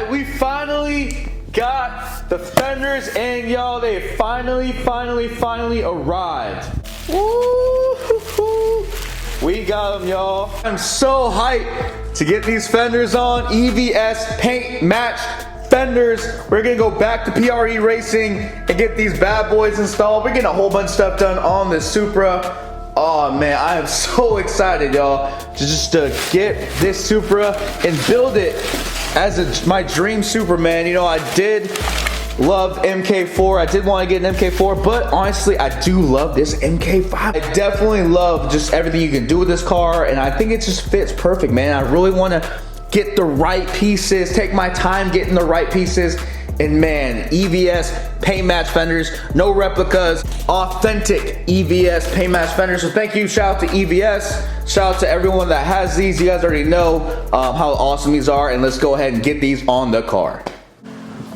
right, we finally got the fenders, and y'all, they finally arrived. Woo-hoo-hoo. We got them, y'all. I'm so hyped to get these fenders on. EVS paint matched fenders. We're gonna go back to PRE racing and get these bad boys installed. We're getting a whole bunch of stuff done on this Supra. Oh man, I am so excited, y'all, to get this Supra and build it as my dream Supra, man. You know, I did love MK4. I did want to get an MK4, but honestly, I do love this MK5. I definitely love just everything you can do with this car, and I think it just fits perfect, man. I really want to get the right pieces, take my time getting the right pieces. And man, EVS paint match fenders, no replicas, authentic EVS paint match fenders. So thank you, shout out to EVS, shout out to everyone that has these. You guys already know how awesome these are, and let's go ahead and get these on the car.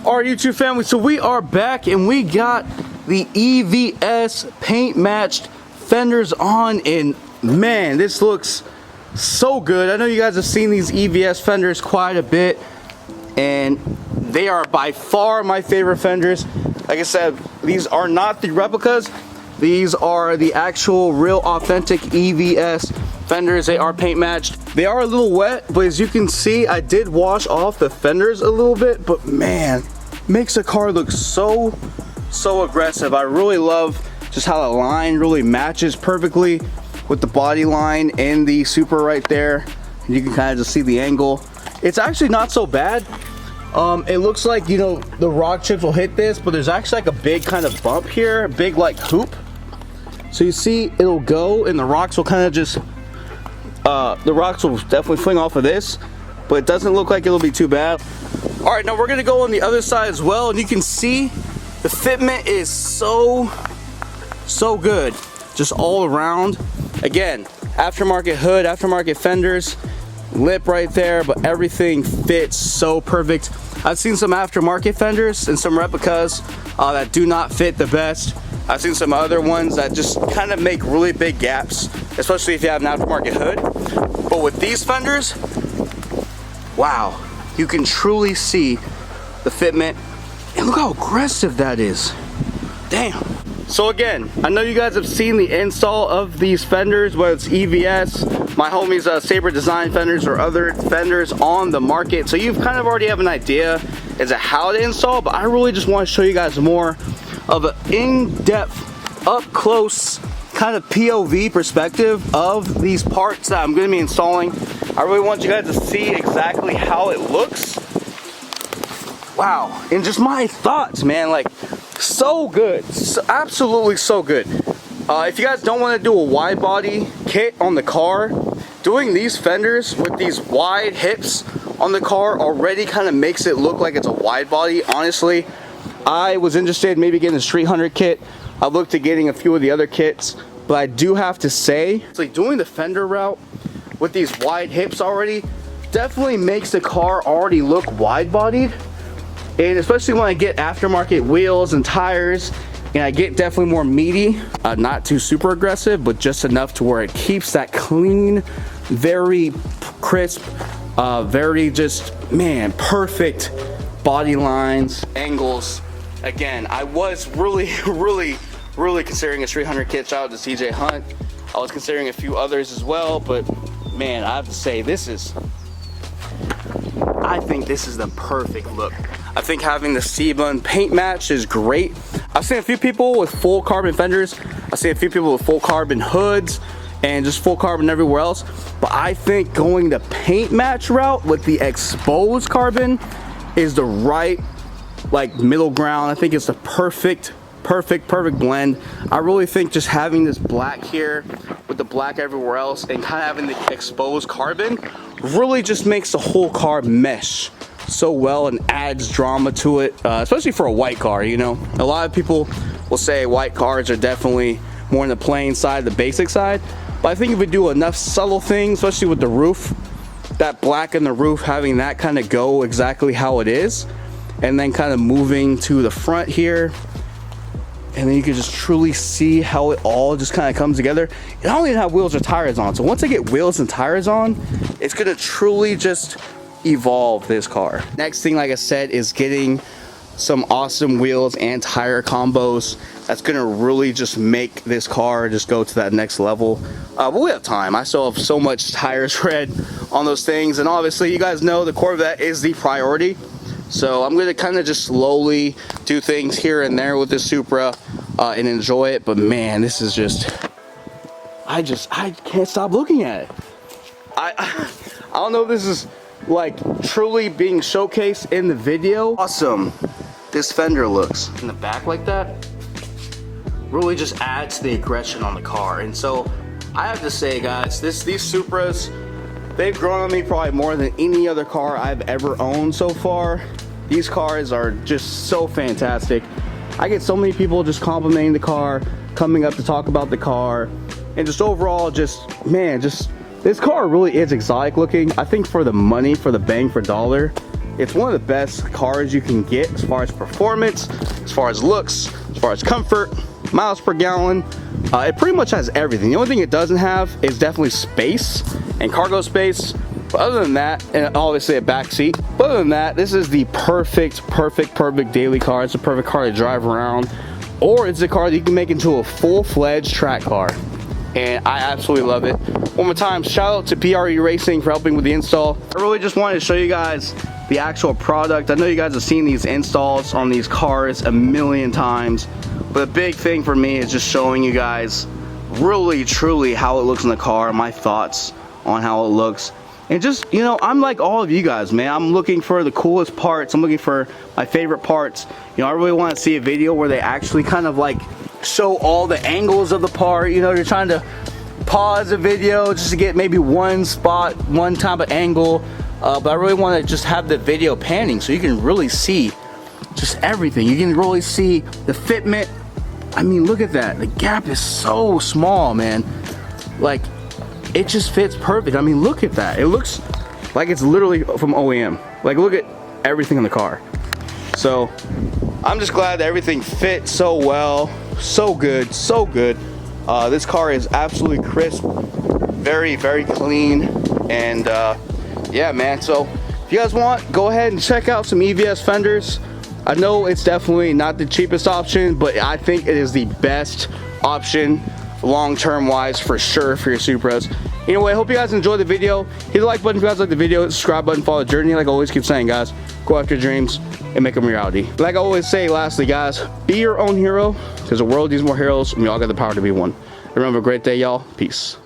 All right, YouTube family, so we are back and we got the EVS paint matched fenders on, and man, this looks so good. I know you guys have seen these EVS fenders quite a bit, and they are by far my favorite fenders. Like I said, these are not the replicas. These are the actual real authentic EVS fenders. They are paint matched. They are a little wet, but as you can see, I did wash off the fenders a little bit, but man, makes the car look so aggressive. I really love just how the line really matches perfectly with the body line and the Supra right there. And you can kind of just see the angle. It's actually not so bad. It looks like, you know, the rock chips will hit this, but there's actually like a big kind of bump here, a big like hoop. So you see it'll go, and the rocks will kind of just, the rocks will definitely fling off of this, but it doesn't look like it'll be too bad. All right, now we're gonna go on the other side as well, and you can see the fitment is so good, just all around. Again, aftermarket hood, aftermarket fenders, lip right there, but everything fits so perfect. I've seen some aftermarket fenders and some replicas that do not fit the best. I've seen some other ones that just kind of make really big gaps, especially if you have an aftermarket hood. But with these fenders, wow, you can truly see the fitment, and look how aggressive that is. Damn. So again, I know you guys have seen the install of these fenders, whether it's EVS, my homies Saibon design fenders, or other fenders on the market. So you've kind of already have an idea as to how to install, but I really just want to show you guys more of an in-depth, up-close kind of POV perspective of these parts that I'm going to be installing. I really want you guys to see exactly how it looks. Wow, and just my thoughts, man, like so good, so, absolutely so good. If you guys don't want to do a wide body kit on the car, doing these fenders with these wide hips on the car already kind of makes it look like it's a wide body. Honestly, I was interested in maybe getting a Street 100 kit. I looked at getting a few of the other kits, but I do have to say, it's like doing the fender route with these wide hips already definitely makes the car already look wide bodied. And especially when I get aftermarket wheels and tires, and I get definitely more meaty, not too super aggressive, but just enough to where it keeps that clean, very crisp, very just, man, perfect body lines, angles. Again, I was really considering a 300 kit. Shout out to TJ Hunt. I was considering a few others as well, but man, I have to say, I think this is the perfect look. I think having the Seibon paint match is great. I've seen a few people with full carbon fenders. I've seen a few people with full carbon hoods and just full carbon everywhere else. But I think going the paint match route with the exposed carbon is the right, like, middle ground. I think it's the perfect blend. I really think just having this black here with the black everywhere else and kind of having the exposed carbon really just makes the whole car mesh so well and adds drama to it, especially for a white car. You know, a lot of people will say white cars are definitely more on the plain side, the basic side, but I think if we do enough subtle things, especially with the roof, that black in the roof, having that kind of go exactly how it is, and then kind of moving to the front here, and then you can just truly see how it all just kind of comes together. It don't even have wheels or tires on, so once I get wheels and tires on, it's gonna truly just evolve this car. Next thing, like I said, is getting some awesome wheels and tire combos. That's gonna really just make this car just go to that next level. But we have time. I still have so much tire tread on those things, and obviously you guys know the Corvette is the priority. So I'm gonna kind of just slowly do things here and there with this Supra and enjoy it. But man, this is just, I can't stop looking at it. I don't know if this is like truly being showcased in the video. Awesome this fender looks in the back like that. Really just adds to the aggression on the car. And so I have to say, guys, these Supras, they've grown on me probably more than any other car I've ever owned so far. These cars are just so fantastic. I get so many people just complimenting the car, coming up to talk about the car, and just overall, just, man, just, this car really is exotic looking. I think for the money, for the bang for dollar, it's one of the best cars you can get as far as performance, as far as looks, as far as comfort, miles per gallon. It pretty much has everything. The only thing it doesn't have is definitely space and cargo space. But other than that, and obviously a back seat. But other than that, this is the perfect daily car. It's a perfect car to drive around. Or it's a car that you can make into a full-fledged track car. And I absolutely love it. One more time, shout out to PRE Racing for helping with the install. I really just wanted to show you guys the actual product. I know you guys have seen these installs on these cars a million times, but the big thing for me is just showing you guys really truly how it looks in the car, my thoughts on how it looks. And just, you know, I'm like all of you guys, man. I'm looking for the coolest parts. I'm looking for my favorite parts. You know, I really want to see a video where they actually kind of like show all the angles of the part. You know, you're trying to pause a video just to get maybe one spot, one type of angle. But I really want to just have the video panning so you can really see just everything. You can really see the fitment. I mean, look at that. The gap is so small, man. Like, it just fits perfect. I mean, look at that. It looks like it's literally from OEM. Like, look at everything in the car. So I'm just glad that everything fits so well. So good, so good. This car is absolutely crisp, very clean, and yeah, man. So if you guys want, go ahead and check out some EVS fenders. I know it's definitely not the cheapest option, but I think it is the best option long-term wise for sure for your Supras. Anyway, I hope you guys enjoyed the video. Hit the like button if you guys like the video, subscribe button, follow the journey. Like I always keep saying, guys, go after your dreams and make them reality. Like I always say, lastly, guys, be your own hero, because the world needs more heroes and we all got the power to be one. Remember, a great day, y'all. Peace.